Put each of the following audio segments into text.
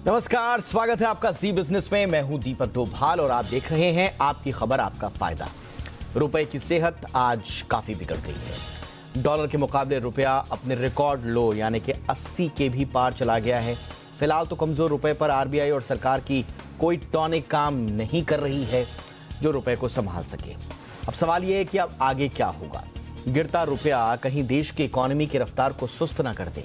नमस्कार, स्वागत है आपका जी बिजनेस में। मैं हूं दीपक डोभाल और आप देख रहे हैं आपकी खबर आपका फायदा। रुपए की सेहत आज काफी बिगड़ गई है। डॉलर के मुकाबले रुपया अपने रिकॉर्ड लो यानी कि 80 के भी पार चला गया है। फिलहाल तो कमजोर रुपए पर आरबीआई और सरकार की कोई टॉनिक काम नहीं कर रही है जो रुपए को संभाल सके। अब सवाल यह है कि अब आगे क्या होगा। गिरता रुपया कहीं देश की इकोनॉमी की रफ्तार को सुस्त ना कर दे,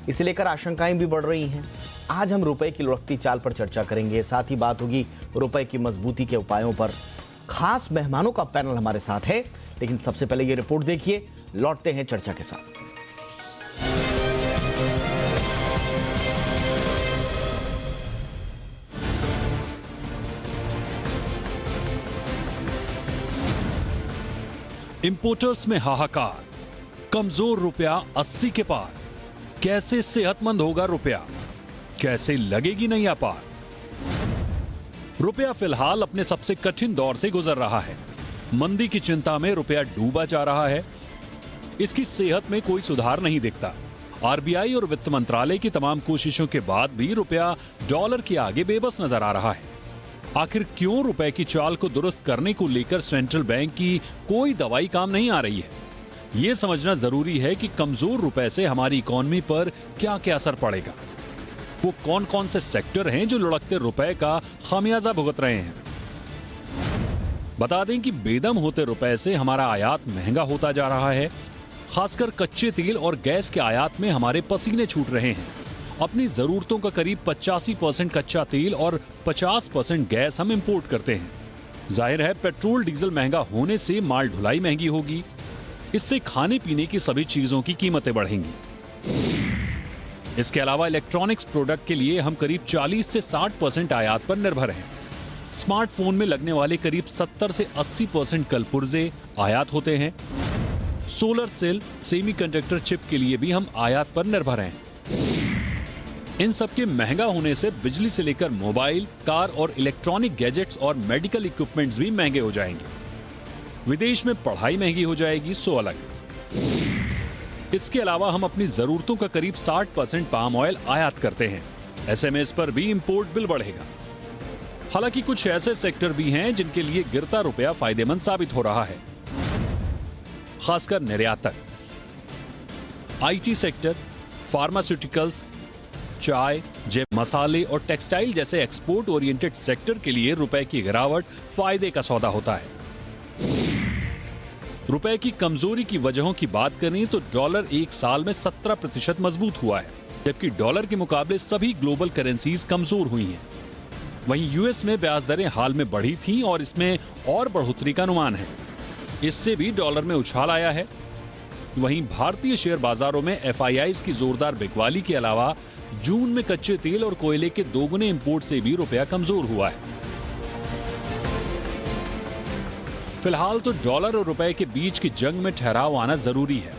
इसे लेकर आशंकाएं भी बढ़ रही हैं। आज हम रुपए की लुढ़कती चाल पर चर्चा करेंगे, साथ ही बात होगी रुपए की मजबूती के उपायों पर। खास मेहमानों का पैनल हमारे साथ है, लेकिन सबसे पहले ये रिपोर्ट देखिए, लौटते हैं चर्चा के साथ। इंपोर्टर्स में हाहाकार, कमजोर रुपया 80 के पार। कैसे सेहतमंद होगा रुपया, कैसे लगेगी नई अपार। रुपया फिलहाल अपने सबसे कठिन दौर से गुजर रहा है। मंदी की चिंता में रुपया डूबा जा रहा है। इसकी सेहत में कोई सुधार नहीं दिखता। आरबीआई और वित्त मंत्रालय की तमाम कोशिशों के बाद भी रुपया डॉलर के आगे बेबस नजर आ रहा है। आखिर क्यों रुपए की चाल को दुरुस्त करने को लेकर सेंट्रल बैंक की कोई दवाई काम नहीं आ रही है। यह समझना जरूरी है कि कमजोर रुपए से हमारी इकोनॉमी पर क्या क्या असर पड़ेगा। वो कौन कौन से सेक्टर हैं जो लुढ़कते रुपए का खामियाजा भुगत रहे हैं। बता दें कि बेदम होते रुपए से हमारा आयात महंगा होता जा रहा है। खासकर कच्चे तेल और गैस के आयात में हमारे पसीने छूट रहे हैं। अपनी जरूरतों का करीब 85% कच्चा तेल और 50% गैस हम इंपोर्ट करते हैं। जाहिर है पेट्रोल डीजल महंगा होने से माल ढुलाई महंगी होगी। इससे खाने पीने की सभी चीजों की कीमतें बढ़ेंगी। इसके अलावा इलेक्ट्रॉनिक्स प्रोडक्ट के लिए हम करीब 40 से 60% आयात पर निर्भर हैं। स्मार्टफोन में लगने वाले करीब 70 से 80% कल पुर्जे आयात होते हैं। सोलर सेल, सेमीकंडक्टर चिप के लिए भी हम आयात पर निर्भर हैं। इन सबके महंगा होने से बिजली से लेकर मोबाइल, कार और इलेक्ट्रॉनिक गैजेट्स और मेडिकल इक्विपमेंट्स भी महंगे हो जाएंगे। विदेश में पढ़ाई महंगी हो जाएगी, सो अलग। इसके अलावा हम अपनी जरूरतों का करीब 60% पाम ऑयल आयात करते हैं। एसएमएस पर भी इंपोर्ट बिल बढ़ेगा। हालांकि कुछ ऐसे सेक्टर भी हैं जिनके लिए गिरता रुपया फायदेमंद साबित हो रहा है, खासकर निर्यातक, आईटी सेक्टर, फार्मास्यूटिकल्स, चाय, जैव मसाले और टेक्सटाइल जैसे एक्सपोर्ट ओरिएंटेड सेक्टर के लिए रुपए की गिरावट फायदे का सौदा होता है। रुपए की कमजोरी की वजहों की बात करें तो डॉलर एक साल में 17% मजबूत हुआ है, जबकि डॉलर के मुकाबले सभी ग्लोबल करेंसीज कमजोर हुई हैं। वहीं यूएस में ब्याज दरें हाल में बढ़ी थीं और इसमें और बढ़ोतरी का अनुमान है। इससे भी डॉलर में उछाल आया है। वहीं भारतीय शेयर बाजारों में एफआईआईज की जोरदार बिकवाली के अलावा जून में कच्चे तेल और कोयले के दोगुने इंपोर्ट से भी रुपया कमजोर हुआ है। फिलहाल तो डॉलर और रुपए के बीच की जंग में ठहराव आना जरूरी है,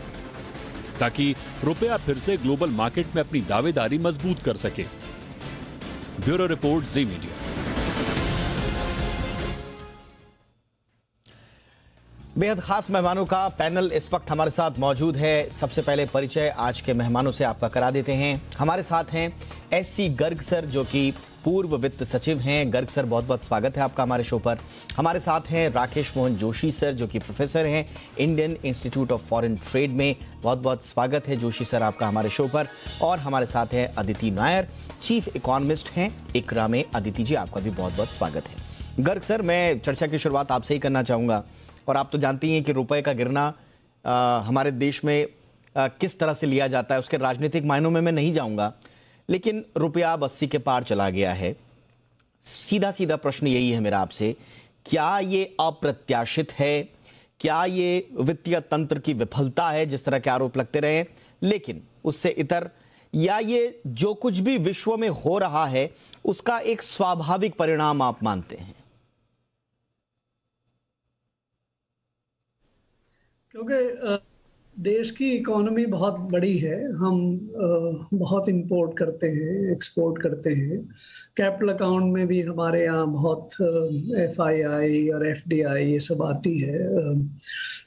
ताकि रुपया फिर से ग्लोबल मार्केट में अपनी दावेदारी मजबूत कर सके। ब्यूरो रिपोर्ट, जी मीडिया। बेहद खास मेहमानों का पैनल इस वक्त हमारे साथ मौजूद है। सबसे पहले परिचय आज के मेहमानों से आपका करा देते हैं। हमारे साथ हैं एससी गर्ग सर, जो कि पूर्व वित्त सचिव हैं। गर्ग सर, बहुत बहुत स्वागत है आपका हमारे शो पर। हमारे साथ हैं राकेश मोहन जोशी सर, जो कि प्रोफेसर हैं Indian institute of foreign trade में। बहुत बहुत स्वागत है जोशी सर आपका हमारे शो पर। और हमारे साथ हैं अदिति नायर, चीफ इकोनॉमिस्ट हैं इकरा में। अदिति जी, आपका भी बहुत बहुत स्वागत है। गर्ग सर, मैं चर्चा की शुरुआत आपसे ही करना चाहूँगा। और आप तो जानती हैं कि रुपए का गिरना हमारे देश में किस तरह से लिया जाता है, उसके राजनीतिक मायनों में मैं नहीं जाऊंगा, लेकिन रुपया अब 80 के पार चला गया है। सीधा सीधा प्रश्न यही है मेरा आपसे, क्या ये अप्रत्याशित है? क्या ये वित्तीय तंत्र की विफलता है, जिस तरह के आरोप लगते रहे, लेकिन उससे इतर, या ये जो कुछ भी विश्व में हो रहा है उसका एक स्वाभाविक परिणाम आप मानते हैं? क्योंकि देश की इकोनॉमी बहुत बड़ी है, हम बहुत इंपोर्ट करते हैं, एक्सपोर्ट करते हैं। कैपिटल अकाउंट में भी हमारे यहाँ बहुत एफआईआई और एफडीआई ये सब आती है।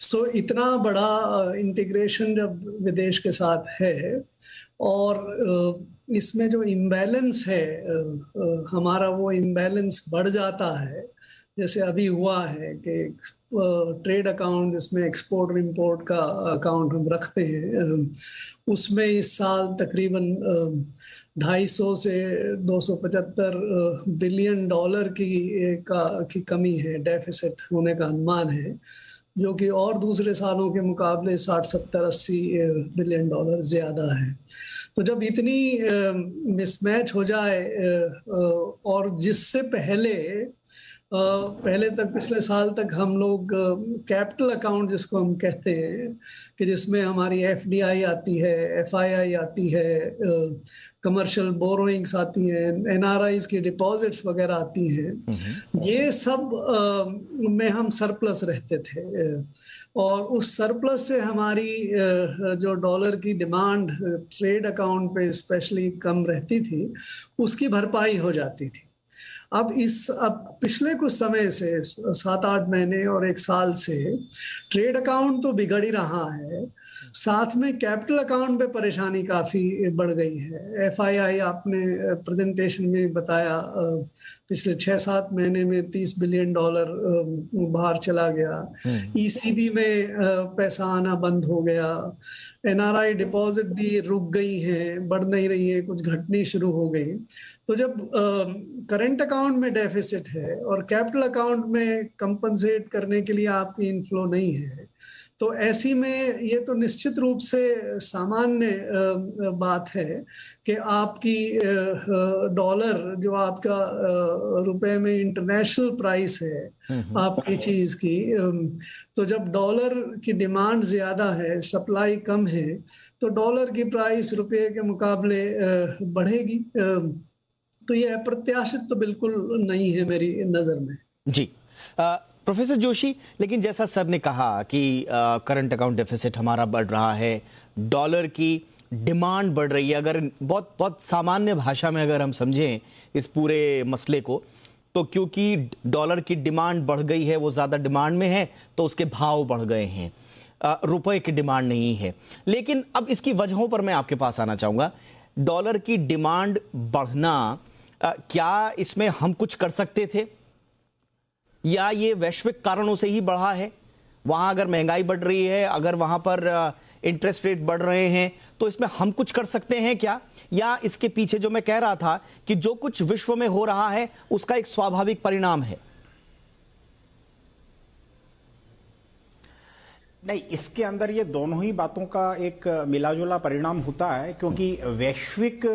सो इतना बड़ा इंटीग्रेशन जब विदेश के साथ है, और इसमें जो इम्बैलेंस है हमारा, वो इम्बैलेंस बढ़ जाता है। जैसे अभी हुआ है कि ट्रेड अकाउंट जिसमें एक्सपोर्ट और इम्पोर्ट का अकाउंट हम रखते हैं, उसमें इस साल तकरीबन 250 से 275 बिलियन डॉलर की कमी है, डेफिसिट होने का अनुमान है, जो कि और दूसरे सालों के मुकाबले 60, 70, 80 बिलियन डॉलर ज़्यादा है। तो जब इतनी मिसमैच हो जाए और जिससे पहले तक, पिछले साल तक हम लोग कैपिटल अकाउंट जिसको हम कहते हैं, कि जिसमें हमारी FDI आती है, FII आती है, कमर्शियल बोरोइंग्स आती हैं, NRIs की डिपॉजिट्स वगैरह आती हैं, ये सब में हम सरप्लस रहते थे। और उस सरप्लस से हमारी जो डॉलर की डिमांड ट्रेड अकाउंट पे स्पेशली कम रहती थी, उसकी भरपाई हो जाती थी। अब पिछले कुछ समय से 7-8 महीने और 1 साल से ट्रेड अकाउंट तो बिगड़ ही रहा है, साथ में कैपिटल अकाउंट पे परेशानी काफ़ी बढ़ गई है। FII आपने प्रेजेंटेशन में बताया, पिछले 6-7 महीने में 30 बिलियन डॉलर बाहर चला गया। ECB में पैसा आना बंद हो गया। NRI डिपॉजिट भी रुक गई हैं, बढ़ नहीं रही है, कुछ घटनी शुरू हो गई। तो जब करंट अकाउंट में डेफिसिट है और कैपिटल अकाउंट में कंपनसेट करने के लिए आपकी इनफ्लो नहीं है, तो ऐसी में ये तो निश्चित रूप से सामान्य बात है कि आपकी डॉलर जो आपका रुपए में इंटरनेशनल प्राइस है आपकी चीज की, तो जब डॉलर की डिमांड ज्यादा है, सप्लाई कम है, तो डॉलर की प्राइस रुपए के मुकाबले बढ़ेगी। तो ये अप्रत्याशित तो बिल्कुल नहीं है मेरी नजर में। जी प्रोफेसर जोशी, लेकिन जैसा सर ने कहा कि करंट अकाउंट डेफिसिट हमारा बढ़ रहा है, डॉलर की डिमांड बढ़ रही है। अगर बहुत बहुत सामान्य भाषा में अगर हम समझें इस पूरे मसले को, तो क्योंकि डॉलर की डिमांड बढ़ गई है, वो ज़्यादा डिमांड में है, तो उसके भाव बढ़ गए हैं, रुपए की डिमांड नहीं है। लेकिन अब इसकी वजहों पर मैं आपके पास आना चाहूँगा। डॉलर की डिमांड बढ़ना, क्या इसमें हम कुछ कर सकते थे, या ये वैश्विक कारणों से ही बढ़ा है? वहां अगर महंगाई बढ़ रही है, अगर वहां पर इंटरेस्ट रेट बढ़ रहे हैं, तो इसमें हम कुछ कर सकते हैं क्या? या इसके पीछे जो मैं कह रहा था कि जो कुछ विश्व में हो रहा है उसका एक स्वाभाविक परिणाम है? नहीं, इसके अंदर ये दोनों ही बातों का एक मिलाजुला परिणाम होता है, क्योंकि वैश्विक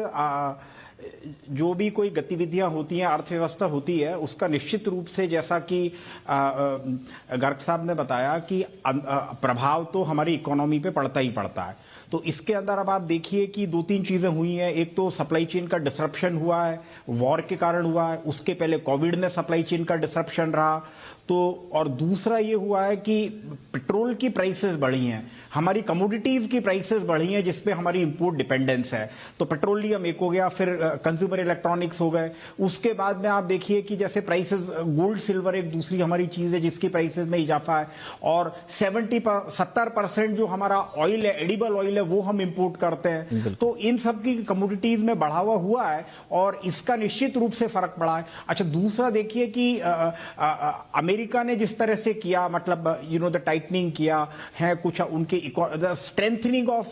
जो भी कोई गतिविधियां होती हैं, अर्थव्यवस्था होती है, उसका निश्चित रूप से, जैसा कि गर्ग साहब ने बताया, कि प्रभाव तो हमारी इकोनॉमी पे पड़ता ही पड़ता है। तो इसके अंदर अब आप देखिए कि 2-3 चीजें हुई हैं। एक तो सप्लाई चेन का डिसरप्शन हुआ है, वॉर के कारण हुआ है, उसके पहले कोविड ने सप्लाई चेन का डिसरप्शन रहा। तो और दूसरा ये हुआ है कि पेट्रोल की प्राइसेस बढ़ी हैं, हमारी कमोडिटीज की प्राइसेस बढ़ी हैं, जिसपे हमारी इंपोर्ट डिपेंडेंस है। तो पेट्रोलियम एक हो गया, फिर कंज्यूमर इलेक्ट्रॉनिक्स हो गए। उसके बाद में आप देखिए कि जैसे प्राइसेस, गोल्ड सिल्वर एक दूसरी हमारी चीज है जिसकी प्राइसेस में इजाफा है, और 70% जो हमारा ऑयल है, एडिबल ऑयल है, वो हम इंपोर्ट करते हैं। तो इन सब की कमोडिटीज में बढ़ावा हुआ है और इसका निश्चित रूप से फर्क पड़ा है। अच्छा, दूसरा देखिए कि अमेरिका ने जिस तरह से किया, मतलब द टाइटनिंग किया है, कुछ उनके स्ट्रेंथनिंग ऑफ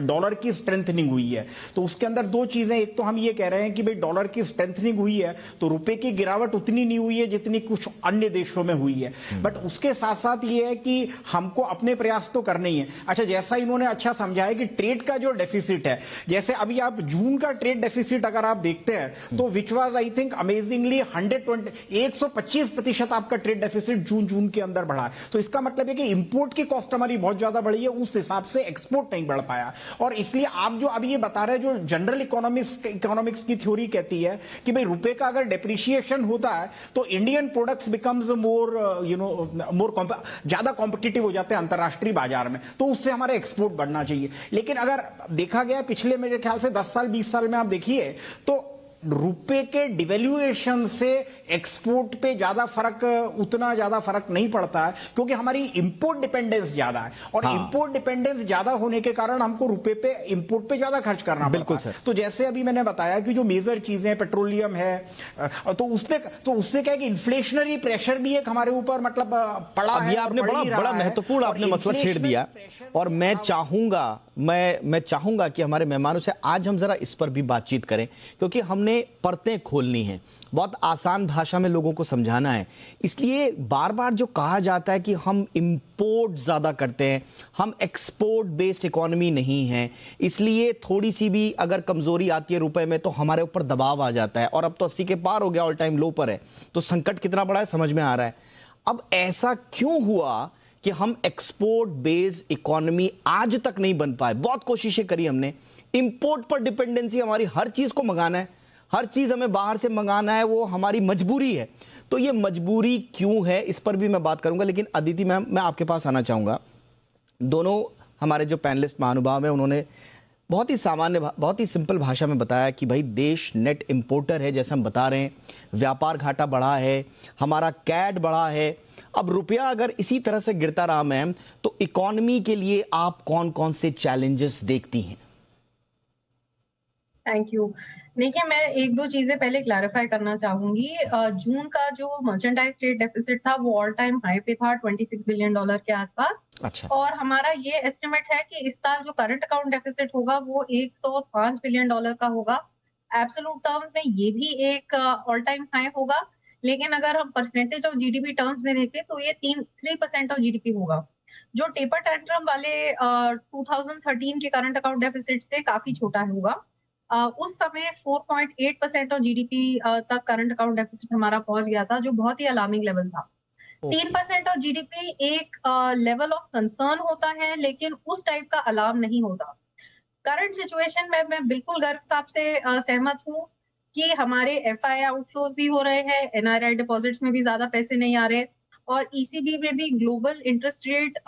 डॉलर की स्ट्रेंथनिंग हुई है। तो उसके अंदर 2 चीजें, एक तो हम ये कह रहे हैं कि भाई डॉलर की स्ट्रेंथनिंग हुई है तो रुपए की गिरावट उतनी नहीं हुई है जितनी कुछ अन्य देशों में हुई है, बट उसके साथ साथ ये है कि हमको अपने प्रयास तो करने ही है। अच्छा, जैसा इन्होंने अच्छा समझा है कि ट्रेड का जो डेफिसिट है, जैसे अभी आप जून का ट्रेड डेफिसिट अगर आप देखते हैं तो which was I think amazingly 125% आपका ट्रेड डेफिसिट जून के अंदर बढ़ा है। तो इसका मतलब है कि इंपोर्ट की कॉस्ट हमारी बहुत ज्यादा बढ़ी है, उस हिसाब से एक्सपोर्ट नहीं बढ़ पाया। और इसलिए आप जो अभी ये बता रहे हैं, जो जनरल इकोनॉमिक्स की थ्योरी कहती है कि भाई रुपए का अगर डेप्रिसिएशन होता है तो इंडियन प्रोडक्ट्स बिकम्स मोर ज्यादा कॉम्पिटिटिव हो जाते हैं अंतरराष्ट्रीय बाजार में, तो उससे हमारा एक्सपोर्ट बढ़ना चाहिए। लेकिन अगर देखा गया पिछले मेरे ख्याल से 10 साल 20 साल में आप देखिए तो रुपए के डिवेल्युएशन से एक्सपोर्ट पे ज्यादा फर्क, उतना ज्यादा फर्क नहीं पड़ता है, क्योंकि हमारी इंपोर्ट डिपेंडेंस ज्यादा है, और इंपोर्ट डिपेंडेंस ज्यादा होने के कारण हमको रुपए पे, इंपोर्ट पे ज्यादा खर्च करना बिल्कुल पड़ता है। सर। तो जैसे अभी मैंने बताया कि जो मेजर चीजें, पेट्रोलियम है, तो उससे क्या है कि इन्फ्लेशनरी प्रेशर भी एक हमारे ऊपर मतलब पड़ा अब है। ये आपने बड़ा महत्वपूर्ण आपने मसला छेड़ दिया, और मैं चाहूंगा कि हमारे मेहमानों से आज हम जरा इस पर भी बातचीत करें, क्योंकि हमने परतें खोलनी है, बहुत आसान भाषा में लोगों को समझाना है। इसलिए बार बार जो कहा जाता है कि हम इंपोर्ट ज्यादा करते हैं, हम एक्सपोर्ट बेस्ड इकोनॉमी नहीं है, इसलिए थोड़ी सी भी अगर कमजोरी आती है रुपए में तो हमारे ऊपर दबाव आ जाता है, और अब तो 80 के पार हो गया, ऑल टाइम लो पर है, तो संकट कितना बड़ा है समझ में आ रहा है। अब ऐसा क्यों हुआ कि हम एक्सपोर्ट बेस्ड इकोनॉमी आज तक नहीं बन पाए? बहुत कोशिशें करी हमने, इंपोर्ट पर डिपेंडेंसी, हमारी हर चीज को मंगाना है, हर चीज हमें बाहर से मंगाना है, वो हमारी मजबूरी है। तो ये मजबूरी क्यों है, इस पर भी मैं बात करूंगा, लेकिन अदिति मैम मैं आपके पास आना चाहूंगा। दोनों हमारे जो पैनलिस्ट महानुभाव हैं उन्होंने बहुत ही सामान्य, बहुत ही सिंपल भाषा में बताया कि भाई देश नेट इंपोर्टर है, जैसे हम बता रहे हैं, व्यापार घाटा बढ़ा है, हमारा कैड बढ़ा है। अब रुपया अगर इसी तरह से गिरता रहा मैम, तो इकोनॉमी के लिए आप कौन कौन से चैलेंजेस देखती हैं? Thank you. देखिए, मैं एक दो चीजें पहले क्लैरिफाई करना चाहूंगी। जून का जो मर्चेंडाइज ट्रेड डेफिसिट था वो ऑल टाइम हाई पे था, $26 बिलियन के आसपास। अच्छा। और हमारा ये एस्टिमेट है कि इस साल जो करंट अकाउंट डेफिसिट होगा वो $105 बिलियन का होगा। एब्सोल्यूट टर्म्स में ये भी एक ऑल टाइम हाई होगा, लेकिन अगर हम परसेंटेज ऑफ जीडीपी टर्म्स में देखें तो ये 3% ऑफ जीडीपी होगा, जो टेपर टेंट्रम वाले 2013 के करंट अकाउंट डेफिसिट से काफी छोटा होगा। उस समय 4.8% ऑफ जीडीपी तक करंट अकाउंट डेफिसिट हमारा पहुंच गया था, जो बहुत ही अलार्मिंग लेवल था। 3% ऑफ जीडीपी एक लेवल ऑफ कंसर्न होता है, लेकिन उस टाइप का अलार्म नहीं होता। करंट सिचुएशन में मैं बिल्कुल गर्व साहब से सहमत हूँ कि हमारे एफआई आउटफ्लोज भी हो रहे हैं, एनआरआई डिपॉजिट्स में भी ज्यादा पैसे नहीं आ रहे, और ईसीबी में भी global interest rate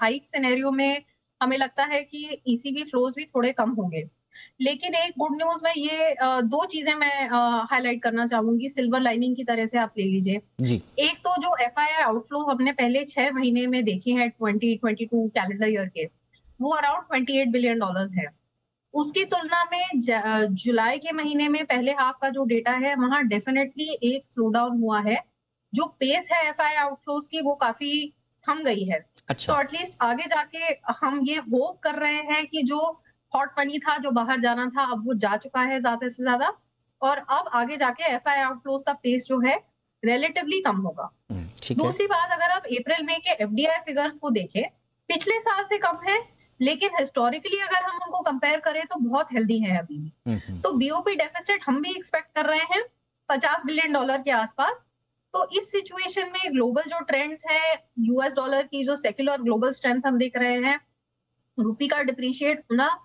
hike scenario में हमें लगता है कि ईसीबी फ्लोज भी थोड़े कम होंगे। लेकिन एक गुड न्यूज में ये दो चीजें मैं हाईलाइट करना चाहूंगी, सिल्वर लाइनिंग की तरह से आप ले लीजिए जी। एक तो जो एफआईआई आउटफ्लो हमने पहले 6 महीने में देखे हैं 2022 कैलेंडर ईयर के, वो अराउंड $28 बिलियन है। उसकी तुलना में जुलाई के महीने में पहले हाफ का जो डेटा है वहां डेफिनेटली एक स्लो डाउन हुआ है। जो पेस है एफआईआई आउटफ्लोज की वो काफी थम गई है। अच्छा। तो एटलीस्ट आगे जाके हम ये होप कर रहे हैं कि जो हॉट मनी था, जो बाहर जाना था, अब वो जा चुका है ज्यादा से ज्यादा, और अब आगे जाके एफआईआई आउटफ्लोज का पेस जो है रिलेटिवली कम होगा। दूसरी बात, अगर आप अप्रैल मई के एफडीआई फिगर्स को देखें, पिछले साल से कम है, लेकिन हिस्टोरिकली अगर हम उनको कंपेयर करें तो बहुत हेल्दी है अभी भी। तो बीओपी डेफिसिट हम भी एक्सपेक्ट कर रहे हैं $50 बिलियन के आसपास। तो इस सिचुएशन में ग्लोबल जो ट्रेंड्स है, यूएस डॉलर की जो सेक्युलर ग्लोबल स्ट्रेंथ हम देख रहे हैं, रुपी का डिप्रिशिएट होना,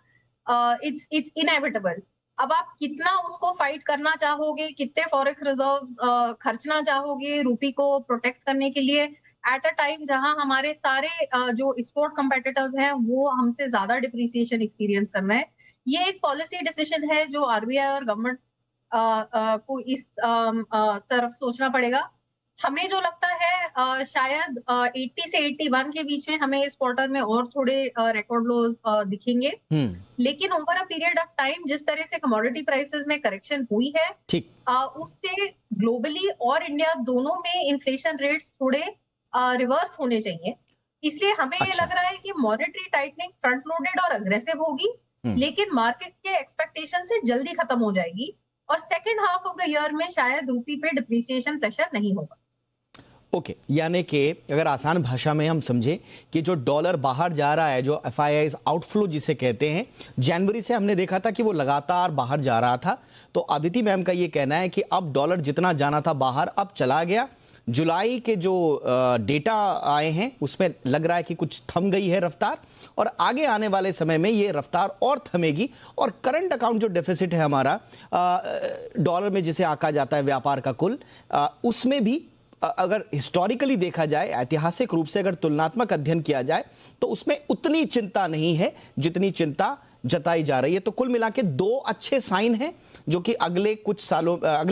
इट्स इनएविटेबल। अब आप कितना उसको फाइट करना चाहोगे, कितने फॉरेक्स रिजर्व खर्चना चाहोगे रुपी को प्रोटेक्ट करने के लिए एट अ टाइम जहां हमारे सारे जो एक्सपोर्ट कंपेटिटर्स हैं वो हमसे ज्यादा डिप्रिसिएशन एक्सपीरियंस कर रहे हैं। ये एक पॉलिसी डिसीजन है जो आरबीआई और गवर्नमेंट को इस तरफ सोचना पड़ेगा। हमें जो लगता है शायद 80 से 81 के बीच में हमें इस क्वार्टर में और थोड़े रिकॉर्ड लोज दिखेंगे, लेकिन over a period of time जिस तरह से कमोडिटी प्राइसेस में करेक्शन हुई है, उससे ग्लोबली और इंडिया दोनों में इन्फ्लेशन रेट्स थोड़े रिवर्स होने चाहिए। इसलिए हमें ये लग रहा है कि मॉनेटरी टाइटनिंग फ्रंट लोडेड और अग्रेसिव होगी, लेकिन मार्केट के एक्सपेक्टेशन से जल्दी खत्म हो जाएगी, और second half of the year में शायद रूपी पे डिप्रिसिएशन प्रेशर नहीं होगा। ओके, यानी कि अगर आसान भाषा में हम समझे कि जो डॉलर बाहर जा रहा है, जो एफआईआई आउटफ्लो जिसे कहते हैं, जनवरी से हमने देखा था कि वो लगातार बाहर जा रहा था। तो अदिति मैम का ये कहना है कि अब डॉलर जितना जाना था बाहर अब चला गया। जुलाई के जो डेटा आए हैं उसमें लग रहा है कि कुछ थम गई है रफ्तार, और आगे आने वाले समय में ये रफ्तार और थमेगी, और करंट अकाउंट जो डेफिसिट है हमारा डॉलर में जिसे आका जाता है व्यापार का कुल, उसमें भी अगर हिस्टोरिकली देखा जाए, ऐतिहासिक रूप से अगर तुलनात्मक अध्ययन किया जाए, तो उसमें उतनी चिंता नहीं है जितनी चिंता जताई जा रही है। तो कुल मिला के दो अच्छे साइन हैं जो कि अगले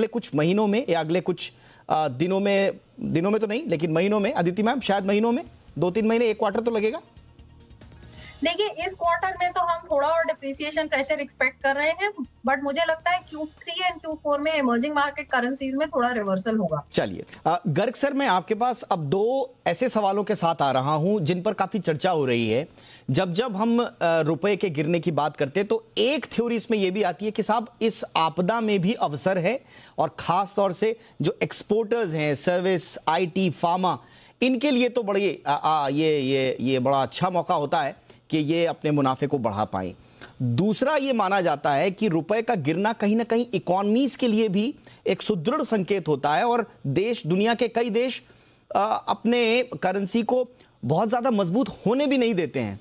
कुछ महीनों में या अगले कुछ दिनों में तो नहीं, लेकिन महीनों में, अदिति मैम, शायद महीनों में, 2-3 महीने, 1 क्वार्टर तो लगेगा? देखिए, इस क्वार्टर में तो हम थोड़ा और डिप्रिसिएशन प्रेशर एक्सपेक्ट कर रहे हैं, बट मुझे लगता है Q3 एंड Q4 में इमर्जिंग मार्केट करेंसीज में थोड़ा रिवर्सल होगा। चलिए गर्ग सर, मैं आपके पास अब 2 ऐसे सवालों के साथ आ रहा हूं जिन पर काफी चर्चा हो रही है। जब हम रुपए के गिरने की बात करते हैं तो एक थ्योरी इसमें यह भी आती है कि साहब इस आपदा में भी अवसर है, और खास तौर से जो एक्सपोर्टर्स हैं, सर्विस, IT, फार्मा, इनके लिए तो बड़ी ये बड़ा अच्छा मौका होता है कि ये अपने मुनाफे को बढ़ा पाएं। दूसरा ये माना जाता है कि रुपए का गिरना कहीं ना कहीं इकोनॉमीज के लिए भी एक सुदृढ़ संकेत होता है, और दुनिया के कई देश अपने करेंसी को बहुत ज्यादा मजबूत होने भी नहीं देते हैं।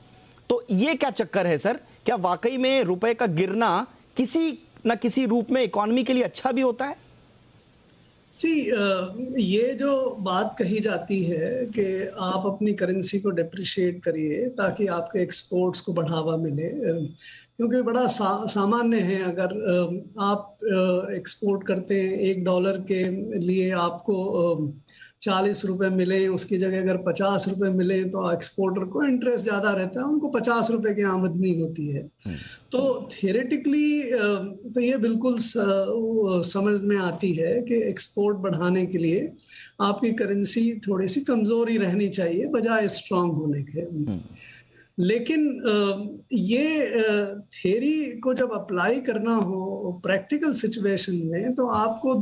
तो ये क्या चक्कर है सर? क्या वाकई में रुपए का गिरना किसी न किसी रूप में इकोनॉमी के लिए अच्छा भी होता है? ये जो बात कही जाती है कि आप अपनी करेंसी को डिप्रिशिएट करिए ताकि आपके एक्सपोर्ट्स को बढ़ावा मिले, क्योंकि बड़ा सामान्य है। अगर आप एक्सपोर्ट करते हैं, $1 के लिए आपको 40 रुपए मिले, उसकी जगह अगर 50 रुपए मिले तो एक्सपोर्टर को इंटरेस्ट ज्यादा रहता है, उनको 50 रुपए की आमदनी होती है। तो थियोरेटिकली तो ये बिल्कुल समझ में आती है कि एक्सपोर्ट बढ़ाने के लिए आपकी करेंसी थोड़ी सी कमजोर ही रहनी चाहिए बजाय स्ट्रांग होने के। लेकिन ये थ्योरी को जब अप्लाई करना हो प्रैक्टिकल सिचुएशन में, तो आपको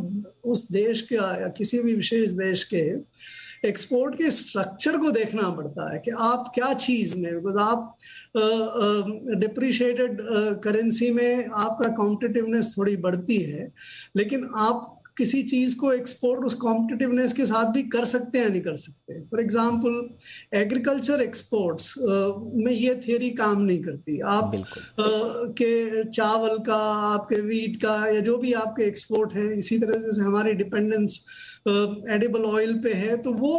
उस देश के या किसी भी विशेष देश के एक्सपोर्ट के स्ट्रक्चर को देखना पड़ता है कि आप क्या चीज में, बिकॉज आप डिप्रिशिएटेड करेंसी में आपका कॉम्पिटिटिवनेस थोड़ी बढ़ती है, लेकिन आप किसी चीज को एक्सपोर्ट उस कॉम्पिटिटिवनेस के साथ भी कर सकते हैं या नहीं कर सकते। फॉर एग्जांपल एग्रीकल्चर एक्सपोर्ट्स में ये थियरी काम नहीं करती। आप के चावल का, आपके वीट का, या जो भी आपके एक्सपोर्ट हैं, इसी तरह से हमारी डिपेंडेंस एडिबल ऑयल पे है, तो वो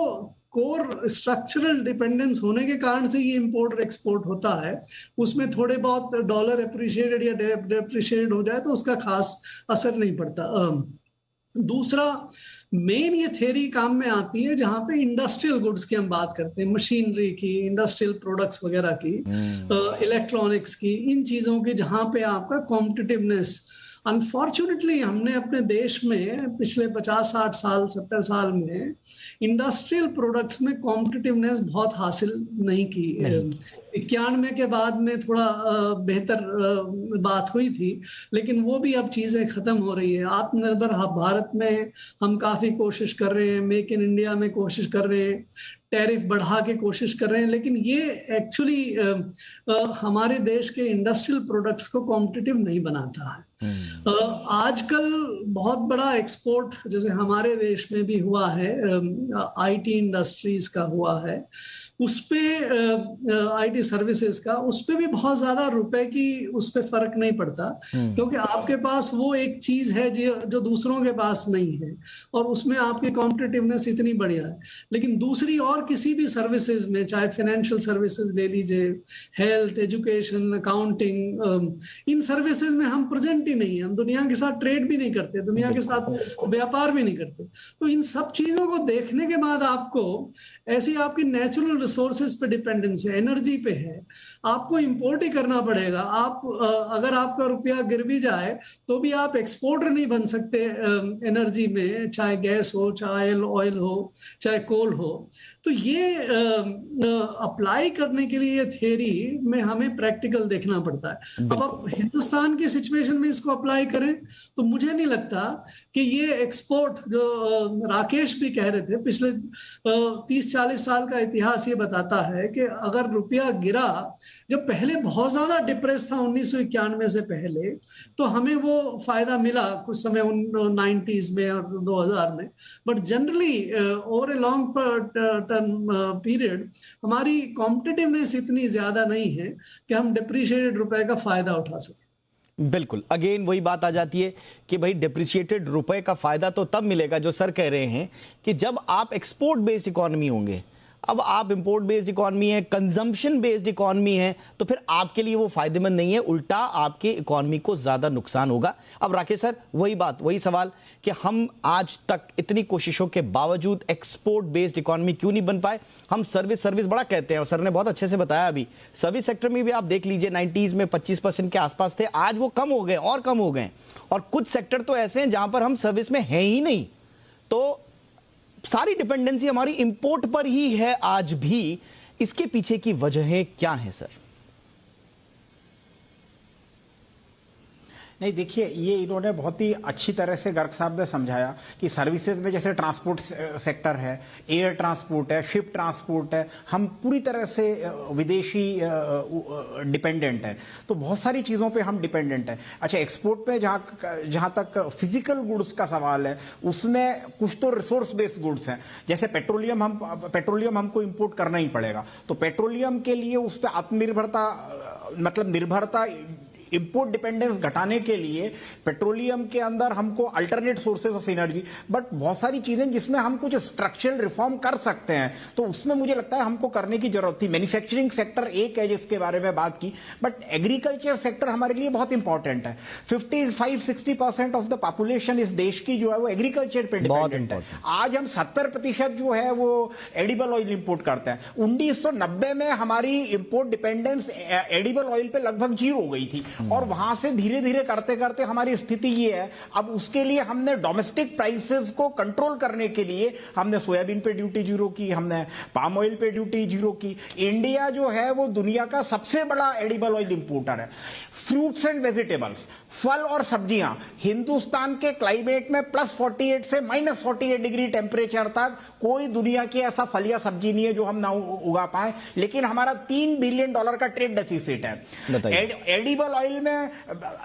कोर स्ट्रक्चरल डिपेंडेंस होने के कारण से ये इंपोर्ट और एक्सपोर्ट होता है। उसमें थोड़े बहुत डॉलर अप्रिशिएटेड या डेप्रिशिएटेड हो जाए तो उसका खास असर नहीं पड़ता। दूसरा मेन ये थ्योरी काम में आती है जहां पे इंडस्ट्रियल गुड्स की हम बात करते हैं, मशीनरी की, इंडस्ट्रियल प्रोडक्ट्स वगैरह की, इलेक्ट्रॉनिक्स की, इन चीजों की, जहां पे आपका कॉम्पिटिटिवनेस, अनफॉर्चुनेटली हमने अपने देश में पिछले 50-60 साल 70 साल में इंडस्ट्रियल प्रोडक्ट्स में कॉम्पिटिटिवनेस बहुत हासिल नहीं की। 91 के बाद में थोड़ा बेहतर बात हुई थी, लेकिन वो भी अब चीजें खत्म हो रही है। आत्मनिर्भर भारत में हम काफी कोशिश कर रहे हैं, मेक इन इंडिया में कोशिश कर रहे हैं, टैरिफ बढ़ा के कोशिश कर रहे हैं, लेकिन ये एक्चुअली हमारे देश के इंडस्ट्रियल प्रोडक्ट्स को कॉम्पिटिटिव नहीं बनाता है। आजकल बहुत बड़ा एक्सपोर्ट जैसे हमारे देश में भी हुआ है, IT इंडस्ट्रीज का हुआ है, उस पे IT सर्विसेज का, उस पे भी बहुत ज्यादा रुपए की उस पे फर्क नहीं पड़ता, क्योंकि आपके पास वो एक चीज है जो दूसरों के पास नहीं है, और उसमें आपकी कॉम्पिटिटिवनेस इतनी बढ़िया है। लेकिन दूसरी और किसी भी सर्विसेज में, चाहे फाइनेंशियल सर्विसेज ले लीजिए, हेल्थ, एजुकेशन, अकाउंटिंग, इन सर्विसेज में हम प्रेजेंट ही नहीं है, हम दुनिया के साथ ट्रेड भी नहीं करते, दुनिया के साथ व्यापार भी नहीं करते। तो इन सब चीजों को देखने के बाद आपको ऐसी आपकी नेचुरल रिसोर्सेज पे डिपेंडेंस है, एनर्जी पे है, आपको इंपोर्ट ही करना पड़ेगा। आप अगर आपका रुपया गिर भी जाए तो भी आप एक्सपोर्टर नहीं बन सकते एनर्जी में, चाहे गैस हो, चाहे ऑयल हो, चाहे कोल हो। तो ये अप्लाई करने के लिए थियरी में हमें प्रैक्टिकल देखना पड़ता है। अब आप हिंदुस्तान की सिचुएशन में इसको अप्लाई करें तो मुझे नहीं लगता कि ये एक्सपोर्ट, जो राकेश भी कह रहे थे, पिछले 30-40 साल का इतिहास ये बताता है कि अगर रुपया गिरा, जब पहले बहुत ज्यादा डिप्रेस था 1991 से पहले, तो हमें वो फायदा मिला कुछ समय 90s में और 2000 में, but generally over a long term period हमारी कॉम्पिटिटिवनेस इतनी ज्यादा नहीं है कि हम डिप्रिशिएटेड रुपए का फायदा उठा सकें। बिल्कुल, अगेन वही बात आ जाती है कि भाई डिप्रिशिएटेड रुपए का फायदा तो तब मिलेगा, जो सर कह रहे हैं, कि जब आप एक्सपोर्ट बेस्ड इकोनॉमी होंगे, अब आप इंपोर्ट बेस्ड इकोनॉमी है, कंजम्पशन बेस्ड इकोनॉमी है, तो फिर आपके लिए वो फायदेमंद नहीं है, उल्टा आपके इकोनॉमी को ज्यादा नुकसान होगा। अब राकेश सर, वही बात, वही सवाल कि हम आज तक इतनी कोशिशों के बावजूद एक्सपोर्ट बेस्ड इकोनॉमी क्यों नहीं बन पाए? हम सर्विस बड़ा कहते हैं, और सर ने बहुत अच्छे से बताया, अभी सर्विस सेक्टर में भी आप देख लीजिए 90s में 25% के आसपास थे, आज वो कम हो गए और कम हो गए, और कुछ सेक्टर तो ऐसे हैं जहां पर हम सर्विस में हैं ही नहीं। तो सारी डिपेंडेंसी हमारी इंपोर्ट पर ही है आज भी। इसके पीछे की वजहें क्या है सर? नहीं, देखिए, ये इन्होंने बहुत ही अच्छी तरह से गर्ग साहब ने समझाया कि सर्विसेज में जैसे ट्रांसपोर्ट सेक्टर है, एयर ट्रांसपोर्ट है, शिप ट्रांसपोर्ट है, हम पूरी तरह से विदेशी डिपेंडेंट है, तो बहुत सारी चीज़ों पे हम डिपेंडेंट है। अच्छा, एक्सपोर्ट पे जहाँ तक फिजिकल गुड्स का सवाल है, उसमें कुछ तो रिसोर्स बेस्ड गुड्स हैं, जैसे पेट्रोलियम हमको इंपोर्ट करना ही पड़ेगा, तो पेट्रोलियम के लिए उस पर आत्मनिर्भरता, मतलब निर्भरता, इंपोर्ट डिपेंडेंस घटाने के लिए पेट्रोलियम के अंदर हमको alternate sources of energy, but बहुत सारी चीजें जिसमें हम कुछ स्ट्रक्चरल रिफॉर्म कर सकते हैं, तो उसमें मुझे लगता है हमको करने की जरूरत थी। मैन्युफैक्चरिंग सेक्टर एक है जिसके बारे में बात की, बट एग्रीकल्चर सेक्टर हमारे लिए बहुत इंपॉर्टेंट है। 55-60% ऑफ द पॉपुलेशन इस देश की जो है वो एग्रीकल्चर पे डिपेंडेंट है। आज हम 70% जो है वो एडिबल ऑयल इंपोर्ट करते हैं। 1990 में हमारी इंपोर्ट डिपेंडेंस एडिबल ऑयल पे लगभग 0 हो गई थी, और वहां से धीरे धीरे करते करते हमारी स्थिति ये है। अब उसके लिए हमने डोमेस्टिक प्राइसेस को कंट्रोल करने के लिए हमने सोयाबीन पे ड्यूटी 0 की, हमने पाम ऑयल पे ड्यूटी 0 की। इंडिया जो है वो दुनिया का सबसे बड़ा एडिबल ऑयल इंपोर्टर है। फ्रूट्स एंड वेजिटेबल्स, फल और सब्जियां, हिंदुस्तान के क्लाइमेट में +48 से -48 डिग्री टेम्परेचर तक कोई दुनिया की ऐसा फल या सब्जी नहीं है जो हम ना उगा पाए, लेकिन हमारा $3 बिलियन का ट्रेड डेफिसिट है। एडिबल ऑयल में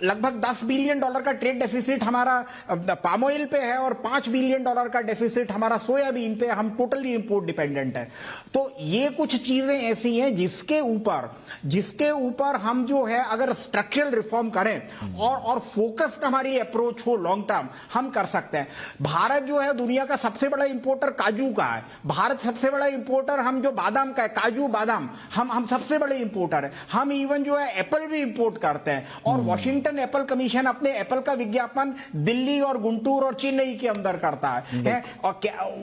लगभग $10 बिलियन का ट्रेड डेफिसिट हमारा पाम ऑयल पे है, और $5 बिलियन का डेफिसिट हमारा सोयाबीन पे। हम टोटली इंपोर्ट डिपेंडेंट है। तो ये कुछ चीजें ऐसी हैं जिसके ऊपर हम जो है अगर स्ट्रक्चरल रिफॉर्म करें और फोकस्ड हमारी अप्रोच हो लॉन्ग टर्म, हम कर सकते हैं। भारत जो है दुनिया का सबसे बड़ा इंपोर्टर काजू का है। भारत सबसे बड़ा इंपोर्टर हम जो बादाम का है, काजू बादाम, हम सबसे बड़े इंपोर्टर है। हम इवन जो है एप्पल भी इंपोर्ट करते हैं, और वॉशिंगटन एप्पल कमीशन अपने एप्पल का विज्ञापन दिल्ली और गुंटूर और चेन्नई के अंदर करता है, और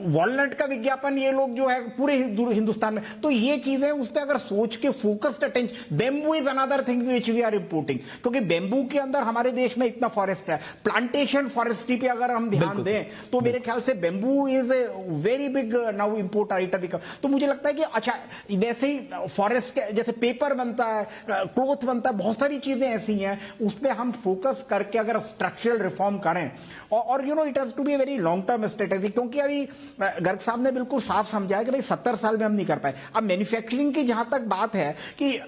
वॉलनट का विज्ञापन ये लोग जो है पूरे हिंदुस्तान में। तो ये चीजें उस पर अगर सोच के focused attention. Bamboo is another thing which we are importing, क्योंकि बेम्बू के अंदर हमारे देश में इतना फॉरेस्ट है। प्लांटेशन फॉरेस्ट्री पे अगर हम ध्यान दें तो मेरे ख्याल से bamboo is a very big now import item. तो मुझे लगता है कि अच्छा, वैसे ही फॉरेस्ट जैसे पेपर बनता है, क्लोथ बनता है, बहुत सारी चीजें ऐसी हैं, उस पर हम फोकस करके अगर स्ट्रक्चरल रिफॉर्म करें, और it has to be a very long term strategy. क्योंकि अभी गर्ग साहब ने बिल्कुल साफ समझाया कि भाई 70 साल में हम नहीं कर पाए। अब मैन्युफैक्चरिंग की जहां तक बात है कि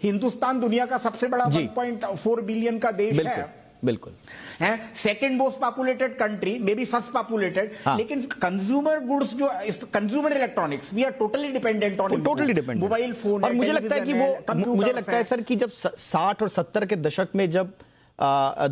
हिंदुस्तान दुनिया का सबसे बड़ा 1.4 बिलियन का देश है, बिल्कुल है, second most populated country, may be first populated, लेकिन कंज्यूमर गुड्स जो consumer electronics, we are totally dependent on, totally dependent mobile phone. और मुझे लगता है कि वो, मुझे लगता है सर कि जब 60 और 70 के दशक में जब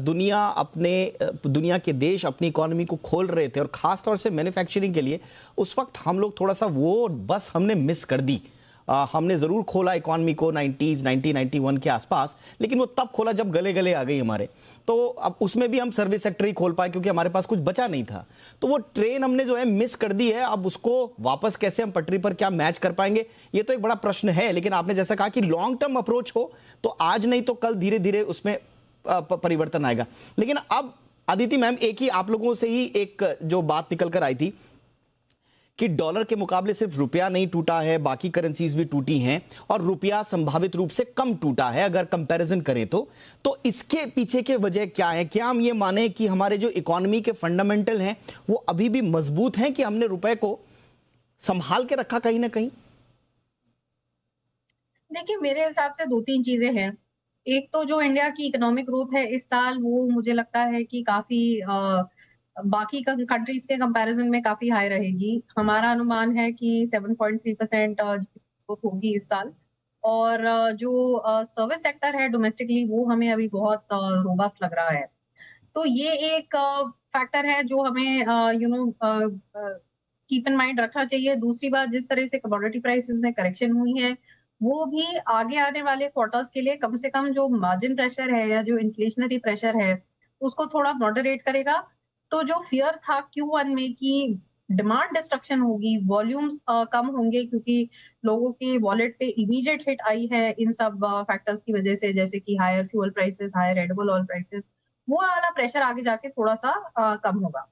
दुनिया के देश अपनी इकोनॉमी को खोल रहे थे, और खास तौर से मैन्युफैक्चरिंग के लिए, उस वक्त हम लोग थोड़ा सा वो बस हमने मिस कर दी। हमने जरूर खोला इकोनॉमी को 1991 के आसपास, लेकिन वो तब खोला जब गले गले आ गई हमारे। तो अब उसमें भी हम सर्विस सेक्टर ही खोल पाए क्योंकि हमारे पास कुछ बचा नहीं था। तो वो ट्रेन हमने जो है मिस कर दी है। अब उसको वापस कैसे हम पटरी पर क्या मैच कर पाएंगे, ये तो एक बड़ा प्रश्न है। लेकिन आपने जैसा कहा कि लॉन्ग टर्म अप्रोच हो तो आज नहीं तो कल धीरे धीरे उसमें परिवर्तन आएगा। लेकिन अब अदिति मैम, एक ही आप लोगों से ही एक जो बात निकल कर आई थी कि डॉलर के मुकाबले सिर्फ रुपया नहीं टूटा है, बाकी करेंसीज भी टूटी हैं, और रुपया संभावित रूप से कम टूटा है अगर कंपैरिजन करें तो इसके पीछे के वजह क्या है? क्या हम ये माने कि हमारे जो इकोनॉमी के फंडामेंटल हैं वो अभी भी मजबूत हैं, कि हमने रुपए को संभाल के रखा कहीं ना कहीं? देखिए, मेरे हिसाब से 2-3 चीजें हैं। एक तो जो इंडिया की इकोनॉमिक ग्रोथ है इस साल, वो मुझे लगता है कि काफी बाकी कंट्रीज के कंपैरिजन में काफी हाई रहेगी। हमारा अनुमान है कि 7.3% ग्रोथ होगी इस साल। और जो सर्विस सेक्टर है डोमेस्टिकली, वो हमें अभी बहुत रोबस्ट लग रहा है। तो ये एक फैक्टर है जो हमें कीप इन माइंड रखना चाहिए। दूसरी बात, जिस तरह से कमोडिटी प्राइसेस में करेक्शन हुई है, वो भी आगे आने वाले क्वार्टर्स के लिए कम से कम जो मार्जिन प्रेशर है या जो इन्फ्लेशनरी प्रेशर है उसको थोड़ा मॉडरेट करेगा। तो जो फियर था Q1 में कि डिमांड डिस्ट्रक्शन होगी, वॉल्यूम्स कम होंगे क्योंकि लोगों के वॉलेट पे इमीडिएट हिट आई है इन सब फैक्टर्स की वजह से, जैसे कि higher fuel prices, higher edible oil prices, वो वाला प्रेशर आगे जाके थोड़ा सा कम होगा।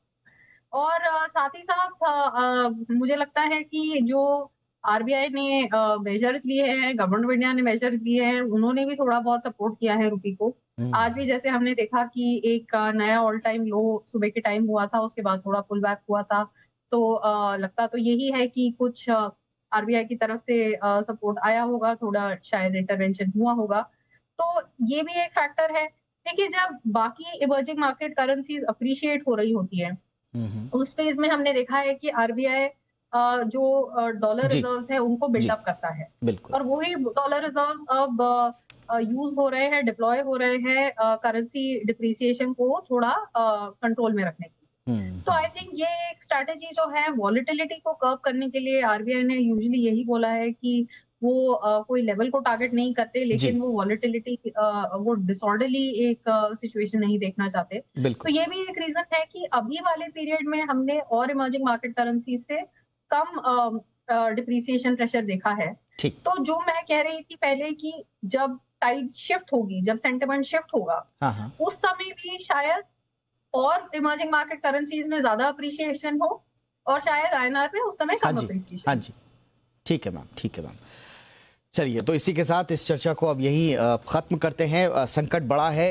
और साथ ही साथ मुझे लगता है कि जो आरबीआई ने मेजर्स लिए हैं, गवर्नमेंट ऑफ इंडिया ने मेजर्स लिए हैं, उन्होंने भी थोड़ा बहुत सपोर्ट किया है रुपी को। आज भी जैसे हमने देखा कि एक नया ऑल टाइम लो सुबह के टाइम हुआ था, उसके बाद थोड़ा पुल बैक हुआ था। तो लगता तो यही है कि कुछ आरबीआई की तरफ से सपोर्ट आया होगा, थोड़ा शायद इंटरवेंशन हुआ होगा। तो ये भी एक फैक्टर है। देखिए, जब बाकी इमर्जिंग मार्केट करेंसीज अप्रिशिएट हो रही होती है, उस फेज में हमने देखा है कि आरबीआई जो डॉलर जी। रिजर्व्स है उनको बिल्डअप करता है, बिल्कुल। और वही डॉलर रिजर्व्स अब यूज हो रहे हैं, डिप्लॉय हो रहे हैं करेंसी डिप्रिसिएशन को थोड़ा कंट्रोल में रखने के लिए। तो आई थिंक ये एक स्ट्रैटेजी जो है वॉलेटिलिटी को कर्व करने के लिए, आरबीआई ने यूजुअली यही बोला है कि वो कोई लेवल को टारगेट नहीं करते, जी। लेकिन वो वॉलेटिलिटी वो डिसऑर्डरली एक सिचुएशन नहीं देखना चाहते। तो बिल्कुल। ये भी एक रीजन है कि अभी वाले पीरियड में हमने और इमर्जिंग मार्केट करेंसी से कम डिप्रिसिएशन प्रेशर देखा है। ठीक। तो जो मैं कह रही थी पहले कि जब टाइड शिफ्ट होगी, जब सेंटिमेंट शिफ्ट होगा, हाँ। उस समय भी शायद और इमर्जिंग मार्केट करेंसीज में ज्यादा अप्रिसिएशन हो, और शायद आईएनआर में उस समय हाँ कम जी, अप्रिसिएशन। हाँ जी, ठीक है मैम, ठीक है मैम। चलिए, तो इसी के साथ इस चर्चा को अब यही ख़त्म करते हैं। संकट बड़ा है,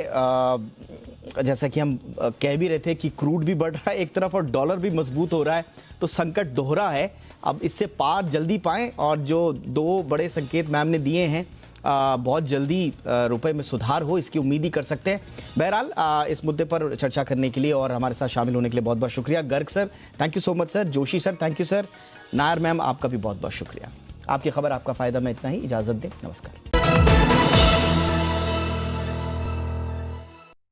जैसा कि हम कह भी रहे थे कि क्रूड भी बढ़ रहा है एक तरफ और डॉलर भी मजबूत हो रहा है, तो संकट दोहरा है। अब इससे पार जल्दी पाएं, और जो दो बड़े संकेत मैम ने दिए हैं, बहुत जल्दी रुपए में सुधार हो, इसकी उम्मीद ही कर सकते हैं। बहरहाल, इस मुद्दे पर चर्चा करने के लिए और हमारे साथ शामिल होने के लिए बहुत बहुत शुक्रिया। Garg sir, thank you so much sir. Joshi sir, thank you sir. Nair ma'am, आपका भी बहुत बहुत शुक्रिया। आपकी खबर, आपका फ़ायदा में इतना ही। इजाज़त दें, नमस्कार।